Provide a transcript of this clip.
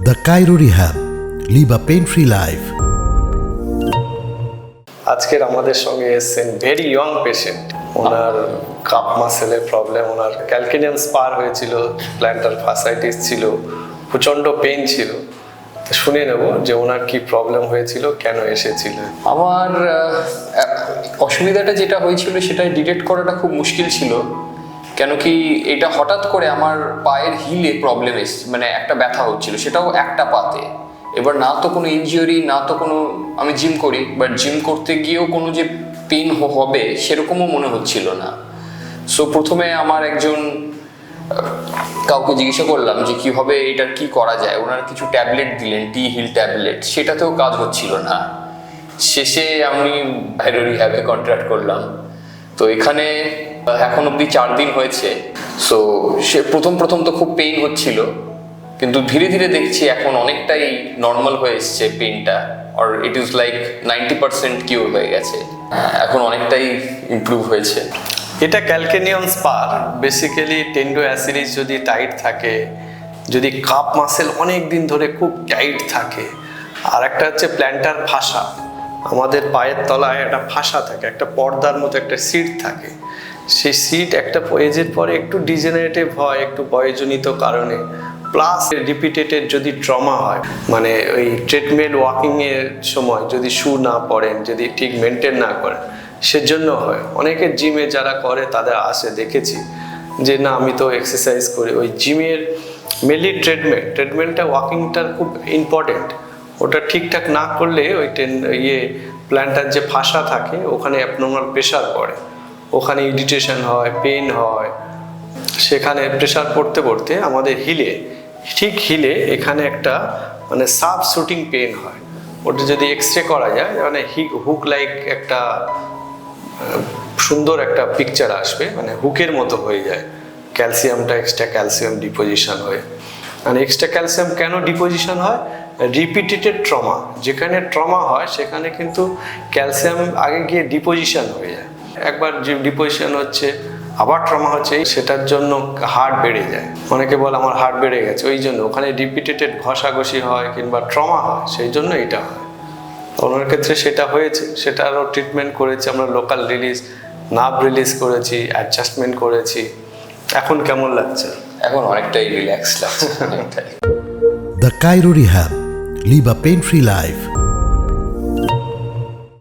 The Cairo Rehab. Live a pain-free life. আজকের আমাদের সঙ্গে এসেছেন ভেরি ইয়ং পেশেন্ট। ওনার কাপ মাসেলের প্রবলেম, ওনার ক্যালকিনিয়াম স্পার হয়েছিল, প্ল্যান্টার ফাসাইটিস ছিল, প্রচণ্ড পেন ছিল। তো শুনে নেব যে ওনার কি প্রবলেম হয়েছিল, কেন এসেছিল। আমার অসুবিধাটা যেটা হয়েছিল সেটা ডিটেক্ট করাটা খুব মুশকিল ছিল, কেন কি এটা হঠাৎ করে আমার পায়ের হিলে প্রবলেম এসেছে, মানে একটা ব্যথা হচ্ছিল, সেটাও একটা পাতে। এবার না তো কোনো ইনজিওরি, না তো কোনো, আমি জিম করি, বাট জিম করতে গিয়েও কোনো যে পেন হবে সেরকমও মনে হচ্ছিল না। সো প্রথমে আমার একজন কাউকে জিজ্ঞাসা করলাম যে কীভাবে এটার কি করা যায়। ওনার কিছু ট্যাবলেট দিলেন, টি হিল ট্যাবলেট, সেটাতেও কাজ হচ্ছিল না। শেষে আমি কাইরো রিহ্যাবে কন্ট্রাক্ট করলাম। তো এখানে এখন অবধি 4 দিন হয়েছে। সো সে প্রথম তো খুব পেইন হচ্ছিল, কিন্তু ধীরে ধীরে দেখছি এখন অনেকটাই নর্মাল হয়ে এসছে পেইনটা, আর ইট ইজ লাইক 90% কিউর হয়ে গেছে, এখন অনেকটাই ইমপ্রুভ হয়েছে। এটা ক্যালকিনিয়াম স্পার। বেসিক্যালি টেন্ডো অ্যাসিডিস যদি টাইট থাকে, যদি কাপ মাসেল অনেক দিন ধরে খুব টাইট থাকে, আর একটা হচ্ছে প্ল্যান্টার ফাসা। আমাদের পায়ের তলায় একটা ফাসা থাকে, একটা পর্দার মতো একটা সিট থাকে। সেই সিট একটা এজের পরে একটু ডিজেনারেটিভ হয়, একটু বয়সজনিত কারণে, প্লাস রিপিটেটেড যদি ট্রমা হয়, মানে ওই ট্রেডমিল ওয়াকিংয়ের সময় যদি শু না পরেন, যদি ঠিক মেনটেন না করেন, সেজন্য হয়। অনেকে জিমে যারা করে তাদের আসে, দেখেছি যে না আমি তো এক্সারসাইজ করি। ওই জিমের মেনলি ট্রেডমিলটা ওয়াকিংটার খুব ইম্পর্টেন্ট। ওটা ঠিকঠাক না করলে ওই প্ল্যান্টার যে ফাসা থাকে ওখানে অ্যাবনর্মাল প্রেশার পড়ে, ওখানে ইরিটেশন হয়, পেন হয়। সেখানে প্রেশার পড়তে পড়তে আমাদের ঠিক হিলে এখানে একটা মানে সাব শুটিং পেন হয়। ওটা যদি এক্সরে করা যায়, মানে হুক লাইক একটা সুন্দর একটা পিকচার আসবে, মানে হুকের মতো হয়ে যায়। ক্যালসিয়ামটা এক্সট্রা ক্যালসিয়াম ডিপোজিশন হয়ে, মানে এক্সট্রা ক্যালসিয়াম কেন ডিপোজিশন হয়? রিপিটেটেড ট্রমা, যেখানে ট্রমা হয় সেখানে কিন্তু ক্যালসিয়াম আগে গিয়ে ডিপোজিশন হয়ে যায়। একবার যে ডিপোজিশন হচ্ছে, আবার ট্রমা হচ্ছে, সেটার জন্য হার্ট বেড়ে যায়। অনেকে বলে আমার হার্ট বেড়ে গেছে, ওই জন্য ওখানে রিপিটেটেড ঘষাঘষি হয় কিংবা ট্রমা হয়, সেই জন্য এটা হয়। ওনার ক্ষেত্রে সেটা হয়েছে, সেটারও ট্রিটমেন্ট করেছি আমরা, লোকাল রিলিজ, নার্ভ রিলিজ করেছি, অ্যাডজাস্টমেন্ট করেছি। এখন কেমন লাগছে? এখন অনেকটাই রিল্যাক্স লাগছে, অনেকটাই। The Cairo Rehab. Live a pain-free life.